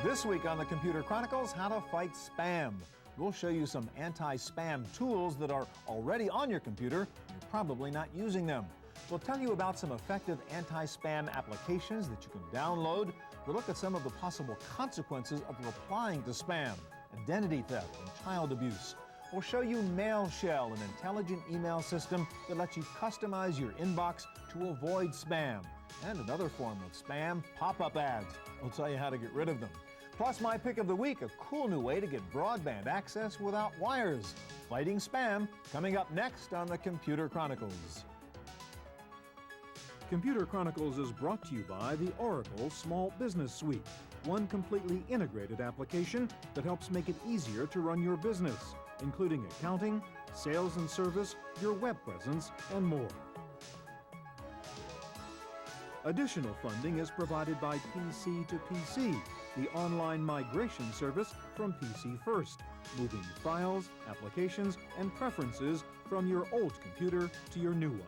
This week on the Computer Chronicles, how to fight spam. We'll show you some anti-spam tools that are already on your computer. You're probably not using them. We'll tell you about some effective anti-spam applications that you can download. We'll look at some of the possible consequences of replying to spam, identity theft, and child abuse. We'll show you MailShell, an intelligent email system that lets you customize your inbox to avoid spam. And another form of spam, pop-up ads. We'll tell you how to get rid of them. Plus, my pick of the week, a cool new way to get broadband access without wires. Fighting spam, coming up next on the Computer Chronicles. Computer Chronicles is brought to you by the Oracle Small Business Suite, one completely integrated application that helps make it easier to run your business, including accounting, sales and service, your web presence, and more. Additional funding is provided by PC to PC, the online migration service from PC First, moving files, applications, and preferences from your old computer to your new one.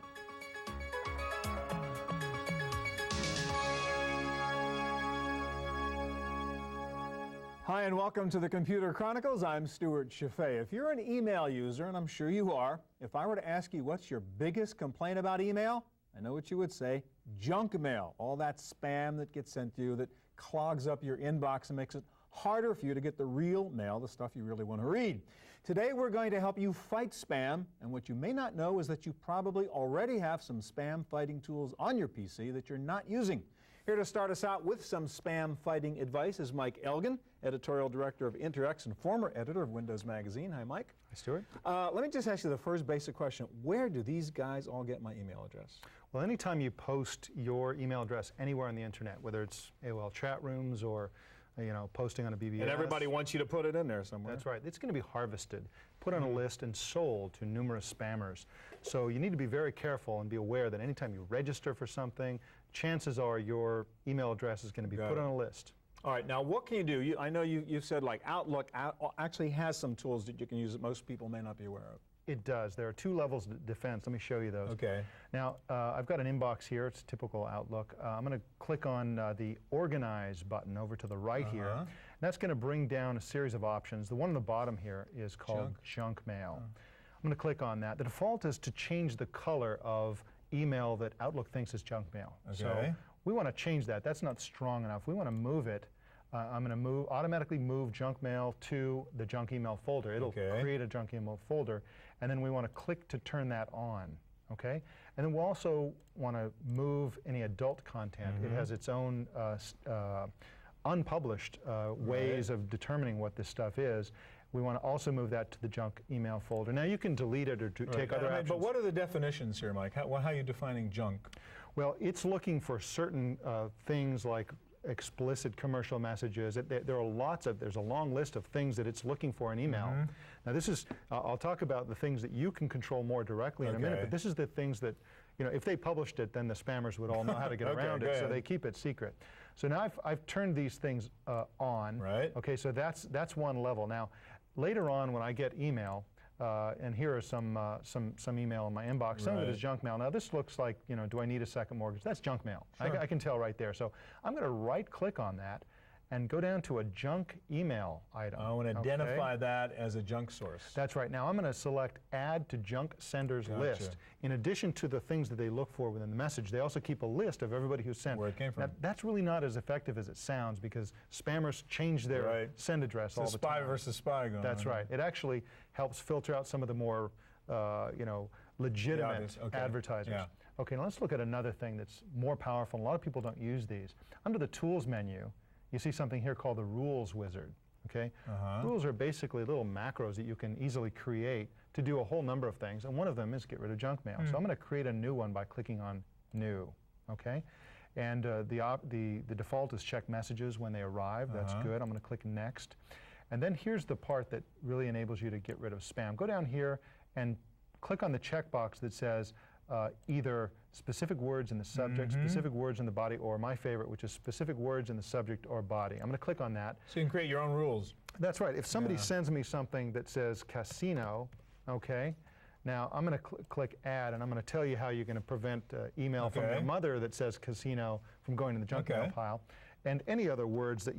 Hi, and welcome to the Computer Chronicles. I'm Stuart Chaffee. If you're an email user, and I'm sure you are, if I were to ask you what's your biggest complaint about email, I know what you would say: junk mail. All that spam that gets sent to you that clogs up your inbox and makes it harder for you to get the real mail, the stuff you really want to read. Today we're going to help you fight spam, and what you may not know is that you probably already have some spam fighting tools on your PC that you're not using. Here to start us out with some spam fighting advice is Mike Elgin, editorial director of InterX and former editor of Windows Magazine. Hi, Mike. Hi, Stuart. Let me just ask you the first basic question. Where do these guys all get my email address? Well, anytime you post your email address anywhere on the internet, whether it's AOL chat rooms or posting on a BBS. And everybody wants you to put it in there somewhere. That's right. It's going to be harvested, put on a list, and sold to numerous spammers. So you need to be very careful and be aware that anytime you register for something, chances are your email address is going to be put on a list. All right, now what can you do? I know you've said like Outlook actually has some tools that you can use that most people may not be aware of. It does. There are two levels of defense. Let me show you those. Okay. Now, I've got an inbox here. It's typical Outlook. I'm going to click on the Organize button over to the right here. And that's going to bring down a series of options. The one on the bottom here is called Junk Mail. I'm going to click on that. The default is to change the color of email that Outlook thinks is junk mail. Okay. So we want to change that. That's not strong enough. We want to move it. I'm going to automatically move junk mail to the junk email folder. It'll create a junk email folder, and then we want to click to turn that on. Okay, and then we'll also want to move any adult content. It has its own unpublished ways of determining what this stuff is. We want to also move that to the junk email folder. Now you can delete it or take other actions. But what are the definitions here, Mike? How are you defining junk? Well, it's looking for certain things like explicit commercial messages. There's a long list of things that it's looking for in email. Now this is, I'll talk about the things that you can control more directly in a minute, but this is the things that, if they published it, then the spammers would all know how to get around it, so they keep it secret. So now I've turned these things on. Right. Okay, so that's one level. Now, later on when I get email, and here are some email in my inbox. Some of it is junk mail. Now this looks like, do I need a second mortgage? That's junk mail. I can tell right there. So I'm going to right-click on that and go down to a junk email item. I want to identify that as a junk source. That's right. Now I'm going to select Add to Junk Senders List. In addition to the things that they look for within the message, they also keep a list of everybody who sent. Where it came from. Now, that's really not as effective as it sounds because spammers change their send address all the time. Spy versus spy going on. That's right. It actually helps filter out some of the more legitimate advertisers. Yeah. Okay, now let's look at another thing that's more powerful. A lot of people don't use these. Under the Tools menu, you see something here called the Rules Wizard. Okay? Rules are basically little macros that you can easily create to do a whole number of things, and one of them is get rid of junk mail. So I'm going to create a new one by clicking on New. Okay? And the default is check messages when they arrive. That's good. I'm going to click Next. And then here's the part that really enables you to get rid of spam. Go down here and click on the checkbox that says either specific words in the subject, specific words in the body, or my favorite, which is specific words in the subject or body. I'm going to click on that. So you can create your own rules. That's right. If somebody sends me something that says casino, okay, now I'm going to click Add, and I'm going to tell you how you're going to prevent email from your mother that says casino from going to the junk mail pile. And any other words that,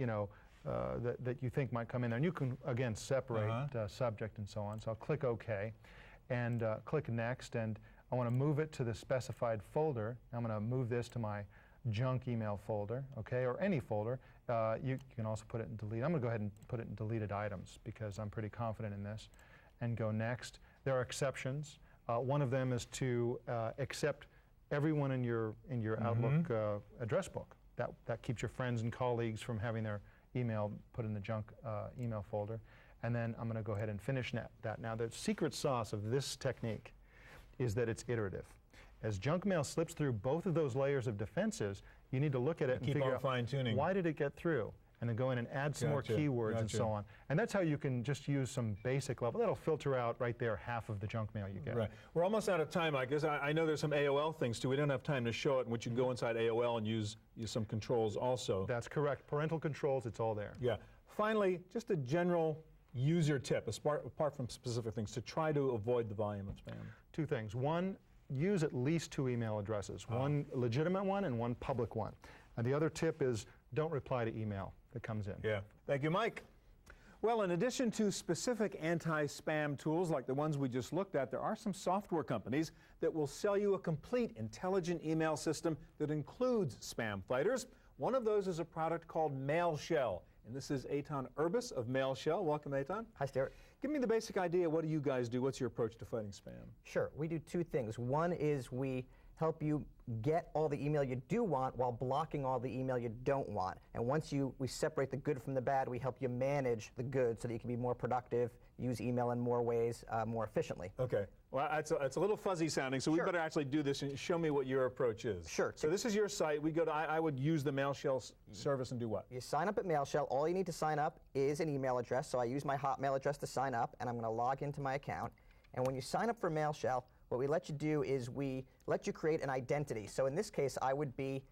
that you think might come in there. And you can, again, separate subject and so on. So I'll click OK and click Next. And I want to move it to the specified folder. I'm going to move this to my junk email folder, okay, or any folder. You can also put it in delete. I'm going to go ahead and put it in deleted items because I'm pretty confident in this. And go Next. There are exceptions. One of them is to accept everyone in your Outlook address book. That keeps your friends and colleagues from having their email put in the junk email folder. And then I'm going to go ahead and finish that. Now, the secret sauce of this technique is that it's iterative. As junk mail slips through both of those layers of defenses, you need to look at it and figure out fine-tuning. Why did it get through? And then go in and add some more keywords and so on. And that's how you can just use some basic level. That'll filter out right there half of the junk mail you get. Right. We're almost out of time, I guess. I know there's some AOL things too. We don't have time to show it, in which you can go inside AOL and use some controls also. That's correct. Parental controls, it's all there. Yeah. Finally, just a general user tip, apart from specific things, to try to avoid the volume of spam. Two things. One, use at least 2 email addresses, one legitimate one and one public one. And the other tip is don't reply to email that comes in. Yeah. Thank you, Mike. Well, in addition to specific anti-spam tools like the ones we just looked at, there are some software companies that will sell you a complete intelligent email system that includes spam fighters. One of those is a product called MailShell. And this is Eitan Urbis of MailShell. Welcome, Eitan. Hi, Stuart. Give me the basic idea. What do you guys do? What's your approach to fighting spam? Sure. We do 2 things. One is we help you get all the email you do want while blocking all the email you don't want. And once we separate the good from the bad, we help you manage the good so that you can be more productive, use email in more ways, more efficiently. Okay. Well, it's a little fuzzy sounding, so we better actually do this and show me what your approach is. Sure. So this is your site. We go to, I would use the MailShell service and do what? You sign up at MailShell. All you need to sign up is an email address. So I use my Hotmail address to sign up, and I'm going to log into my account. And when you sign up for MailShell, what we let you do is we let you create an identity. So in this case, I would be,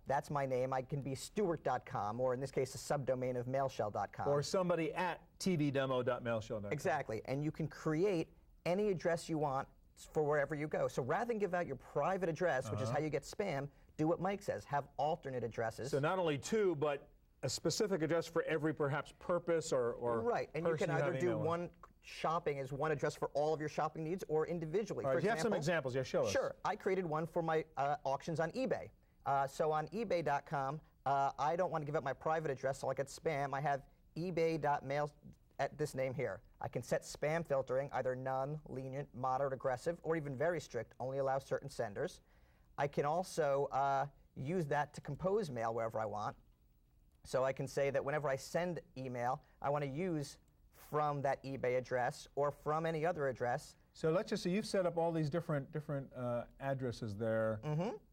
that's my name. I can be Stewart.com, or in this case, a subdomain of mailshell.com. Or somebody at tvdemo.mailshell.com. Exactly. And you can create any address you want for wherever you go. So rather than give out your private address, which is how you get spam, do what Mike says. Have alternate addresses. So not only 2, but a specific address for every perhaps purpose or right. And you can either do one shopping as one address for all of your shopping needs, or individually. All right, for you example, have some examples. Yeah, show us. Sure. I created one for my auctions on eBay. So on ebay.com, I don't want to give up my private address so I get spam. I have ebay.mail at this name here. I can set spam filtering, either none, lenient, moderate, aggressive, or even very strict, only allow certain senders. I can also use that to compose mail wherever I want. So I can say that whenever I send email, I want to use from that eBay address or from any other address. So let's just say you've set up all these different addresses there,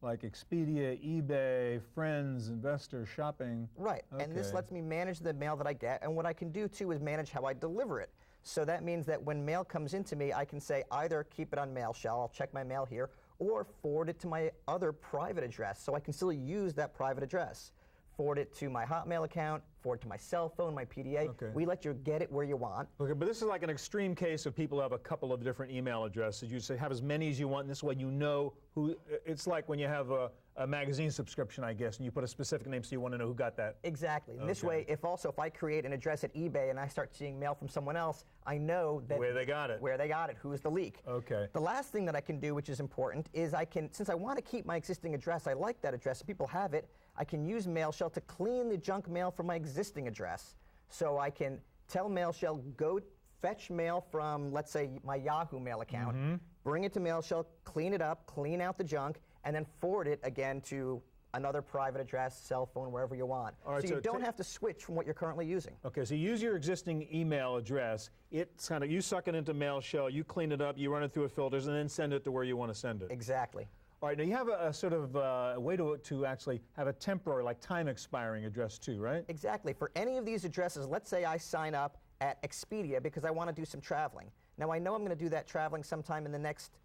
like Expedia, eBay, Friends, Investor, Shopping. Right, and this lets me manage the mail that I get, and what I can do too is manage how I deliver it. So that means that when mail comes into me, I can say either keep it on MailShell, I'll check my mail here, or forward it to my other private address, so I can still use that private address. Forward it to my Hotmail account, forward to my cell phone, my PDA. Okay. We let you get it where you want. Okay, but this is like an extreme case of people who have a couple of different email addresses. You say have as many as you want, and this way you know who. It's like when you have a magazine subscription, I guess, and you put a specific name so you want to know who got that. Exactly. And this way, if I create an address at eBay and I start seeing mail from someone else, I know that where they got it. Where they got it, who's the leak. Okay. The last thing that I can do, which is important, is since I want to keep my existing address, I like that address, people have it, I can use MailShell to clean the junk mail from my existing address. So I can tell MailShell, go fetch mail from, let's say, my Yahoo Mail account, bring it to MailShell, clean it up, clean out the junk, and then forward it again to another private address, cell phone, wherever you want. Right, so you don't have to switch from what you're currently using. Okay, so you use your existing email address. It's kind of, you suck it into MailShell, you clean it up, you run it through filters, and then send it to where you want to send it. Exactly. All right, now you have a sort of way to actually have a temporary, like time expiring address too, right? Exactly. For any of these addresses, let's say I sign up at Expedia because I want to do some traveling. Now I know I'm going to do that traveling sometime in the next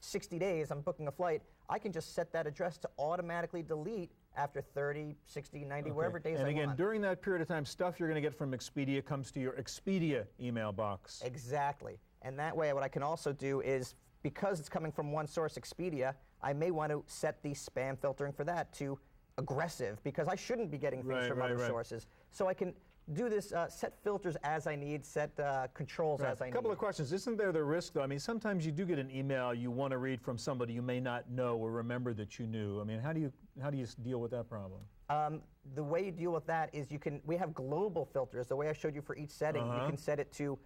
60 days, I'm booking a flight. I can just set that address to automatically delete after 30, 60, 90, wherever days I want. And again, during that period of time, stuff you're going to get from Expedia comes to your Expedia email box. Exactly. And that way, what I can also do is, because it's coming from one source, Expedia, I may want to set the spam filtering for that to aggressive because I shouldn't be getting things from other sources. So I can do this, set filters as I need, set controls as I need. A couple of questions. Isn't there the risk, though? I mean, sometimes you do get an email you want to read from somebody you may not know or remember that you knew. I mean, how do you deal with that problem? The way you deal with that is we have global filters. The way I showed you for each setting, you can set it to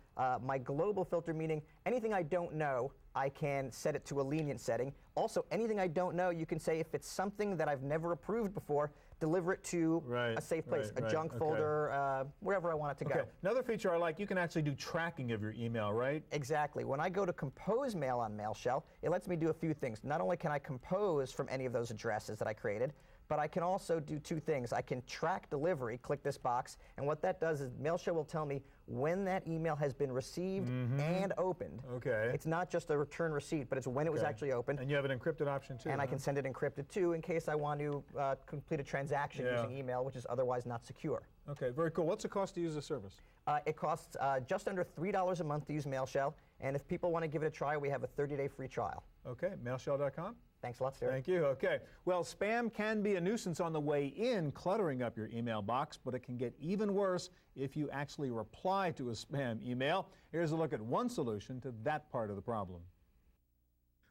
my global filter, meaning anything I don't know, I can set it to a lenient setting. Also, anything I don't know, you can say if it's something that I've never approved before, deliver it to a safe place, a junk folder, wherever I want it to go. Another feature I like, you can actually do tracking of your email, right? Exactly. When I go to compose mail on MailShell, it lets me do a few things. Not only can I compose from any of those addresses that I created, but I can also do two things. I can track delivery, click this box, and what that does is MailShell will tell me when that email has been received and opened. It's not just a return receipt, but it's when it was actually opened. And you have an encrypted option too. And I can send it encrypted too in case I want to complete a transaction using email, which is otherwise not secure. Okay, very cool. What's the cost to use the service? It costs just under $3 a month to use MailShell, and if people want to give it a try, we have a 30-day free trial. Okay, mailshell.com? Thanks a lot, Stuart. Thank you. Okay. Well, spam can be a nuisance on the way in, cluttering up your email box, but it can get even worse if you actually reply to a spam email. Here's a look at one solution to that part of the problem.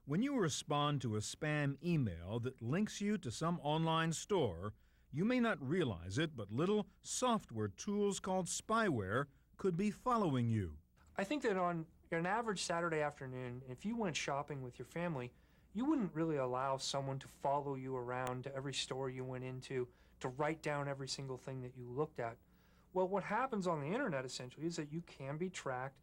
When you respond to a spam email that links you to some online store, you may not realize it, but little software tools called spyware could be following you. I think that on an average Saturday afternoon, if you went shopping with your family, you wouldn't really allow someone to follow you around to every store you went into, to write down every single thing that you looked at. Well, what happens on the internet essentially is that you can be tracked,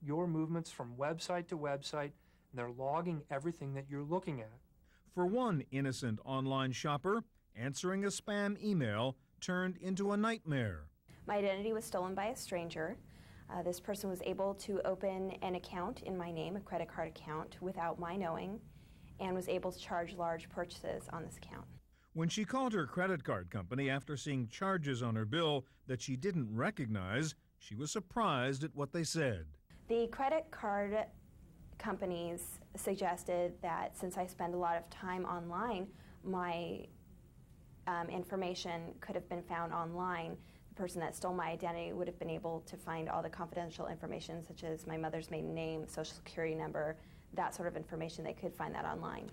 your movements from website to website, and they're logging everything that you're looking at. For one innocent online shopper, answering a spam email turned into a nightmare. My identity was stolen by a stranger. This person was able to open an account in my name, a credit card account, without my knowing, and was able to charge large purchases on this account. When she called her credit card company after seeing charges on her bill that she didn't recognize, she was surprised at what they said. The credit card companies suggested that since I spend a lot of time online, my information could have been found online. The person that stole my identity would have been able to find all the confidential information, such as my mother's maiden name, social security number, that sort of information. They could find that online.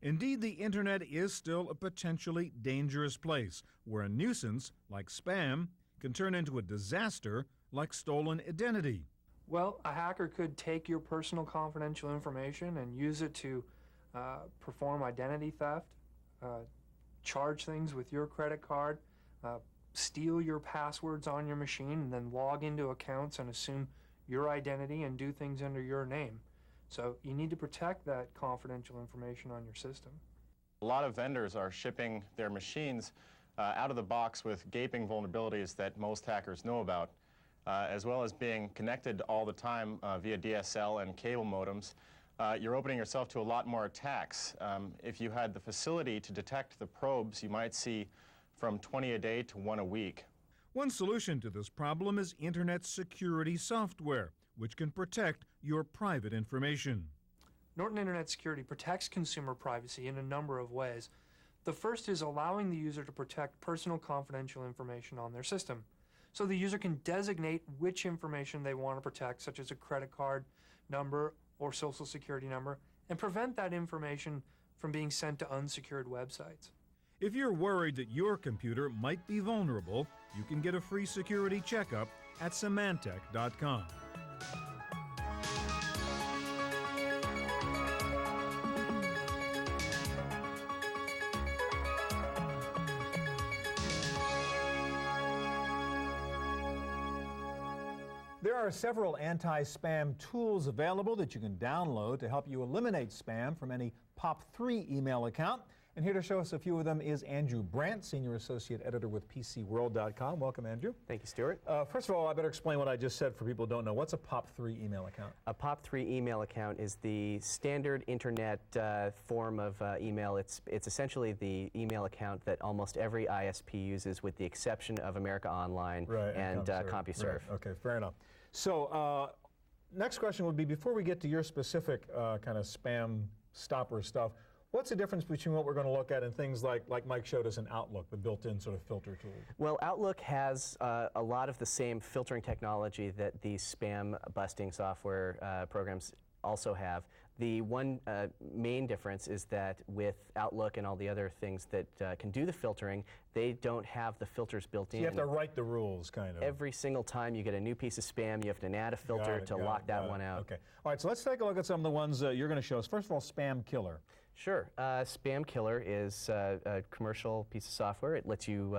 Indeed, the internet is still a potentially dangerous place where a nuisance, like spam, can turn into a disaster like stolen identity. Well, a hacker could take your personal confidential information and use it to perform identity theft, charge things with your credit card, steal your passwords on your machine, and then log into accounts and assume your identity and do things under your name. So you need to protect that confidential information on your system. A lot of vendors are shipping their machines out of the box with gaping vulnerabilities that most hackers know about, as well as being connected all the time via DSL and cable modems. You're opening yourself to a lot more attacks. If you had the facility to detect the probes, you might see from 20 a day to 1 a week. One solution to this problem is internet security software, which can protect your private information. Norton Internet Security protects consumer privacy in a number of ways. The first is allowing the user to protect personal confidential information on their system. So the user can designate which information they want to protect, such as a credit card number or social security number, and prevent that information from being sent to unsecured websites. If you're worried that your computer might be vulnerable, you can get a free security checkup at Symantec.com. There are several anti-spam tools available that you can download to help you eliminate spam from any POP3 email account. And here to show us a few of them is Andrew Brandt, Senior Associate Editor with PCWorld.com. Welcome, Andrew. Thank you, Stuart. First of all, I better explain what I just said for people who don't know. What's a POP3 email account? A POP3 email account is the standard internet form of email. It's essentially the email account that almost every ISP uses, with the exception of America Online and CompuServe. Right. Okay, fair enough. So next question would be, before we get to your specific kind of spam stopper stuff, What's the difference between what we're going to look at and things like Mike showed us in Outlook, the built-in sort of filter tool? Well, Outlook has a lot of the same filtering technology that these spam busting software programs also have. The one main difference is that with Outlook and all the other things that can do the filtering, they don't have the filters built in. You have to write the rules, kind of. Every single time you get a new piece of spam, you have to add a filter to lock that one out. Okay. All right, so let's take a look at some of the ones you're going to show us. First of all, Spam Killer. Sure. Spam Killer is a commercial piece of software. It lets you,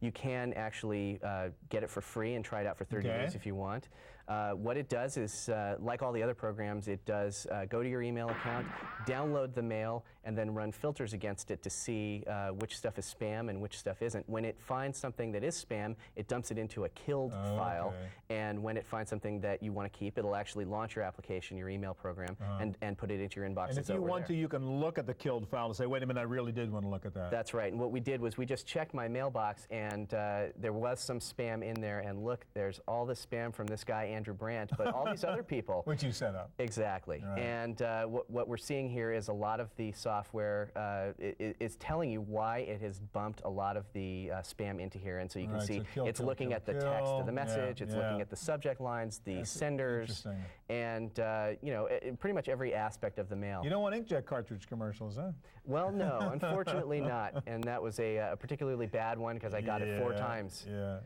you can actually get it for free and try it out for 30 days if you want. What it does is, like all the other programs, it does go to your email account, download the mail, and then run filters against it to see which stuff is spam and which stuff isn't. When it finds something that is spam, it dumps it into a killed file, and when it finds something that you want to keep, it'll actually launch your application, your email program, and put it into your inbox. And if you want to, you can look at the killed file and say, wait a minute, I really did want to look at that. That's right, and what we did was we just checked my mailbox, and there was some spam in there, and look, there's all this spam from this guy, Andrew Brandt, but all these other people. Which you set up. Exactly. Right. And what we're seeing here is a lot of the software is telling you why it has bumped a lot see spam into here, and so you can see it's looking at the text of the message, it's looking at the subject lines, the senders, and you know, pretty much every aspect of the mail. You don't want inkjet cartridge commercials, huh? Well, no, unfortunately not, and that was a particularly bad one because I got it 4 times. Yeah.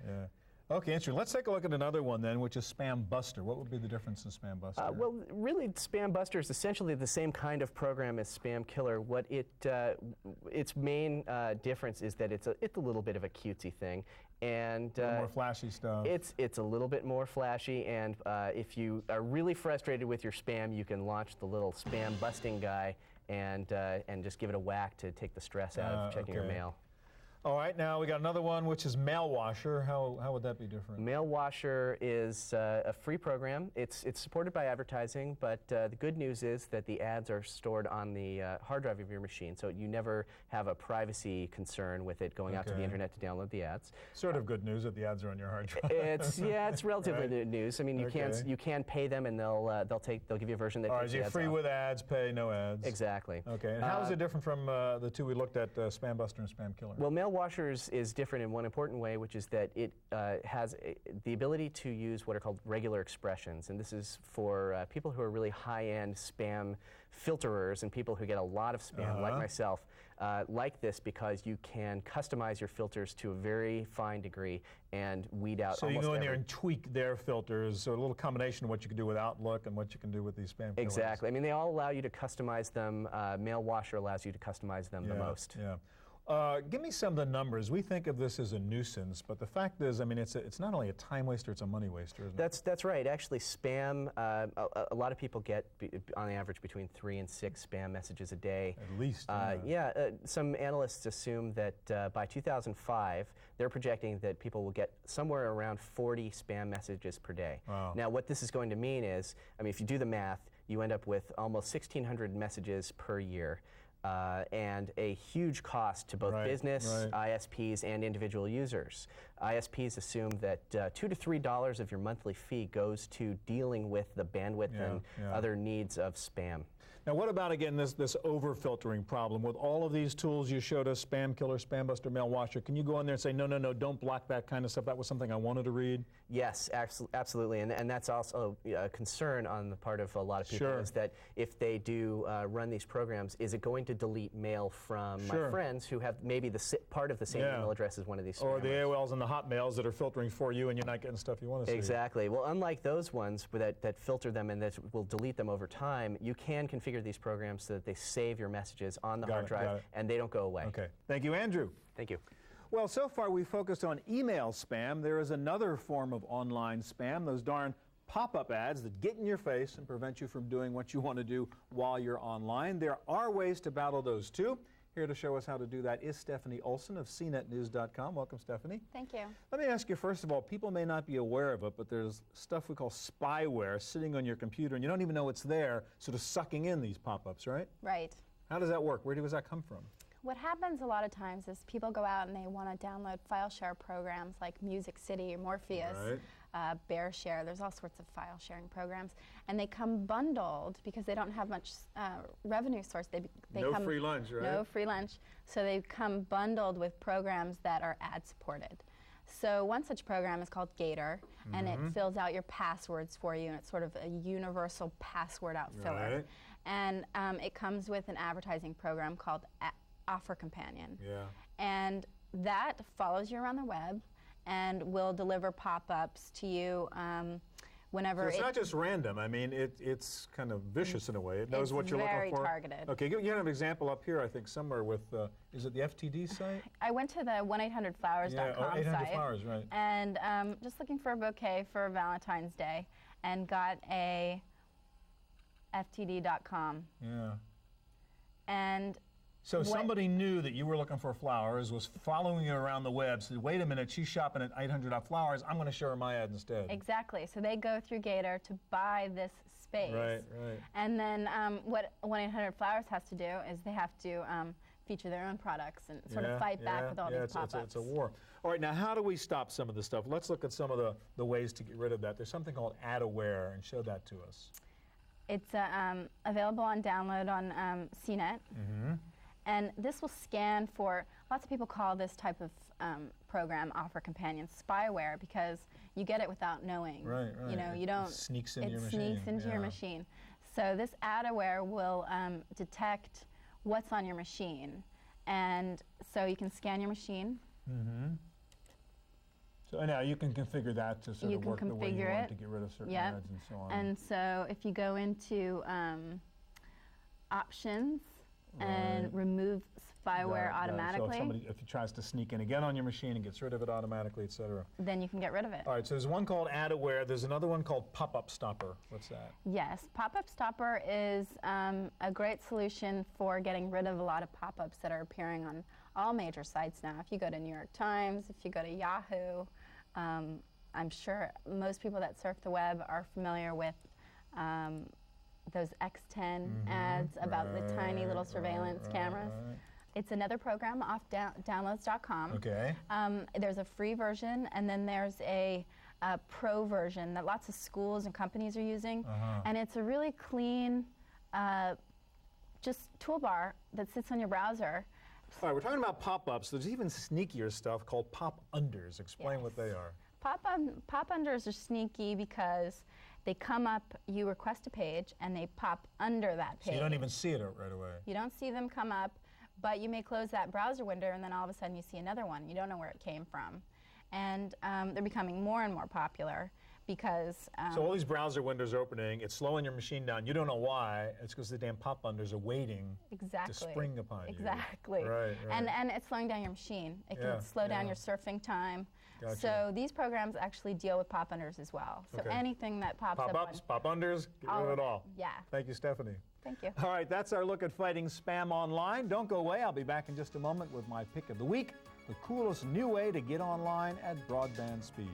Okay, interesting. Let's take a look at another one then, which is Spam Buster. What would be the difference in Spam Buster? Well, really, Spam Buster is essentially the same kind of program as Spam Killer. What its main difference is that it's a little bit of a cutesy thing, and a little more flashy stuff. It's a little bit more flashy, and if you are really frustrated with your spam, you can launch the little spam busting guy and just give it a whack to take the stress out of checking your mail. All right, now we got another one, which is Mail Washer. How would that be different? Mail Washer is a free program. It's supported by advertising, but the good news is that the ads are stored on the hard drive of your machine, so you never have a privacy concern with it going out to the internet to download the ads. Sort of good news that the ads are on your hard drive. It's relatively good news. I mean, you can pay them, and they'll give you a version that takes the ads free off. with ads, pay no ads. Exactly. Okay, and how is it different from the two we looked at, Spam Buster and Spam Killer? Well, Mail Washers is different in one important way, which is that it has the ability to use what are called regular expressions, and this is for people who are really high-end spam filterers and people who get a lot of spam, like myself, like this, because you can customize your filters to a very fine degree and weed out. So you go in there and tweak their filters, so a little combination of what you can do with Outlook and what you can do with these spam killers. Exactly. I mean, they all allow you to customize them. Mail Washer allows you to customize them the most. Give me some of the numbers. We think of this as a nuisance, but the fact is, I mean, it's not only a time waster, it's a money waster, isn't it? That's right. Actually, spam, a lot of people get, on average, between 3 and 6 spam messages a day. At least, some analysts assume that by 2005, they're projecting that people will get somewhere around 40 spam messages per day. Wow. Now, what this is going to mean is, I mean, if you do the math, you end up with almost 1,600 messages per year. And a huge cost to both business, ISPs, and individual users. ISPs assume that $2 to $3 of your monthly fee goes to dealing with the bandwidth and other needs of spam. Now, what about, again, this over-filtering problem? With all of these tools you showed us, Spam Killer, Spam Buster, Mail Washer, can you go in there and say, no, don't block that kind of stuff? That was something I wanted to read? Yes, absolutely. And that's also a concern on the part of a lot of people, is that if they do run these programs, is it going to delete mail from my friends who have maybe part of the same email address as one of these spammers? Or the AOLs and the Hotmails that are filtering for you and you're not getting stuff you want to see. Exactly. Well, unlike those ones that filter them and that will delete them over time, you can configure these programs so that they save your messages on the hard drive and they don't go away. Okay. Thank you, Andrew. Thank you. Well, so far we've focused on email spam. There is another form of online spam, those darn pop-up ads that get in your face and prevent you from doing what you want to do while you're online. There are ways to battle those too. Here to show us how to do that is Stephanie Olson of CNETnews.com. Welcome, Stephanie. Thank you. Let me ask you, first of all, people may not be aware of it, but there's stuff we call spyware sitting on your computer, and you don't even know it's there, sort of sucking in these pop-ups, right? Right. How does that work? Where does that come from? What happens a lot of times is people go out and they want to download file share programs like Music City or Morpheus. Bear Share. There's all sorts of file sharing programs, and they come bundled because they don't have much revenue source. They no come free lunch, right? No free lunch. So they come bundled with programs that are ad supported. So one such program is called Gator, and it fills out your passwords for you, and it's sort of a universal password outfiller. Right. And it comes with an advertising program called Offer Companion. Yeah. And that follows you around the web and will deliver pop-ups to you whenever so it's not just random. I mean, it's kind of vicious in a way. It knows what you're looking for. It's very targeted. Okay, you have an example up here, I think, somewhere with, is it the FTD site? I went to the 1-800-Flowers.com 800 site. Flowers, right. And just looking for a bouquet for Valentine's Day, and got a FTD.com. Yeah. And so somebody knew that you were looking for flowers, was following you around the web, said, wait a minute, she's shopping at 800-Flowers, I'm going to show her my ad instead. Exactly. So they go through Gator to buy this space. Right. And then what 1-800-Flowers has to do is they have to feature their own products and sort of fight back with all these pop-ups. It's a war. All right, now how do we stop some of this stuff? Let's look at some of the ways to get rid of that. There's something called Ad Aware, and show that to us. It's available on download on CNET. And this will scan for, lots of people call this type of program, Offer Companion, spyware, because you get it without knowing. Right. You know, you don't. It sneaks into your machine. It sneaks into your machine. So this Ad Aware will detect what's on your machine. And so you can scan your machine. So now you can configure that to sort of work the way you want to get rid of certain ads and so on. And so if you go into options and remove spyware automatically. So if it tries to sneak in again on your machine and gets rid of it automatically, et cetera. Then you can get rid of it. All right, so there's one called Ad Aware. There's another one called Pop-Up Stopper. What's that? Yes, Pop-Up Stopper is a great solution for getting rid of a lot of pop-ups that are appearing on all major sites now. If you go to New York Times, if you go to Yahoo, I'm sure most people that surf the web are familiar with those X10 ads about the tiny little surveillance cameras. It's another program off downloads.com. Okay. There's a free version, and then there's a pro version that lots of schools and companies are using. And it's a really clean just toolbar that sits on your browser. All right, we're talking about pop-ups. There's even sneakier stuff called pop-unders. Explain what they are. Pop-unders are sneaky because they come up, you request a page, and they pop under that page. So you don't even see it right away. You don't see them come up, but you may close that browser window, and then all of a sudden you see another one. You don't know where it came from. And they're becoming more and more popular because... so all these browser windows are opening, it's slowing your machine down. You don't know why. It's because the damn pop-unders are waiting to spring upon you. Exactly. Right. And it's slowing down your machine. It can slow down your surfing time. Gotcha. So these programs actually deal with pop-unders as well. So anything that pops up. Pop-ups, pop-unders, get rid of it all. Yeah. Thank you, Stephanie. Thank you. All right, that's our look at fighting spam online. Don't go away. I'll be back in just a moment with my pick of the week, the coolest new way to get online at broadband speed.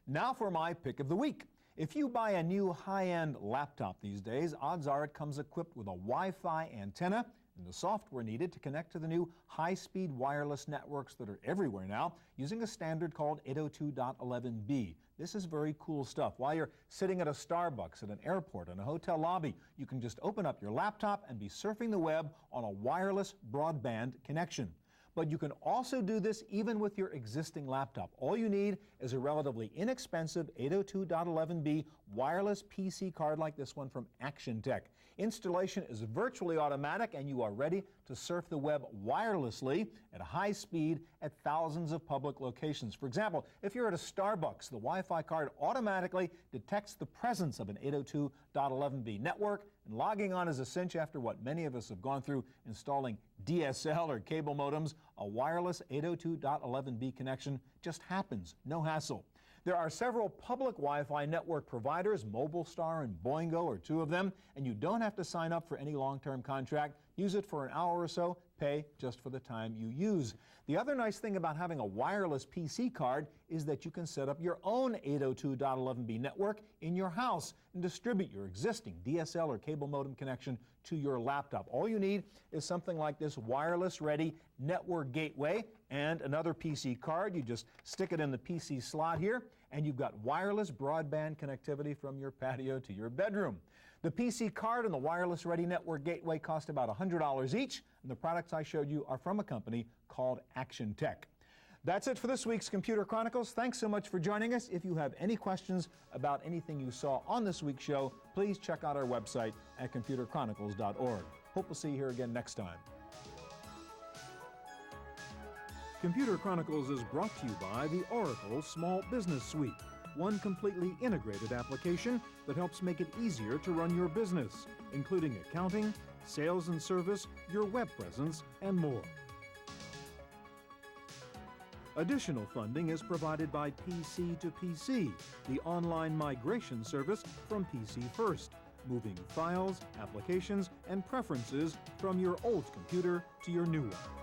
Now for my pick of the week. If you buy a new high-end laptop these days, odds are it comes equipped with a Wi-Fi antenna and the software needed to connect to the new high-speed wireless networks that are everywhere now using a standard called 802.11b. This is very cool stuff. While you're sitting at a Starbucks, at an airport, in a hotel lobby, you can just open up your laptop and be surfing the web on a wireless broadband connection. But you can also do this even with your existing laptop. All you need is a relatively inexpensive 802.11b wireless PC card like this one from Action Tech. Installation is virtually automatic and you are ready to surf the web wirelessly at high speed at thousands of public locations. For example, if you're at a Starbucks, the Wi-Fi card automatically detects the presence of an 802.11b network, and logging on is a cinch after what many of us have gone through installing DSL or cable modems. A wireless 802.11b connection just happens, no hassle. There are several public Wi-Fi network providers, MobileStar and Boingo are two of them, and you don't have to sign up for any long-term contract. Use it for an hour or so, pay just for the time you use. The other nice thing about having a wireless PC card is that you can set up your own 802.11b network in your house and distribute your existing DSL or cable modem connection to your laptop. All you need is something like this wireless-ready network gateway and another PC card. You just stick it in the PC slot here, and you've got wireless broadband connectivity from your patio to your bedroom. The PC card and the wireless-ready network gateway cost about $100 each, and the products I showed you are from a company called Action Tech. That's it for this week's Computer Chronicles. Thanks so much for joining us. If you have any questions about anything you saw on this week's show, please check out our website at computerchronicles.org. Hope we'll see you here again next time. Computer Chronicles is brought to you by the Oracle Small Business Suite, one completely integrated application that helps make it easier to run your business, including accounting, sales and service, your web presence, and more. Additional funding is provided by PC2PC, the online migration service from PC First, moving files, applications, and preferences from your old computer to your new one.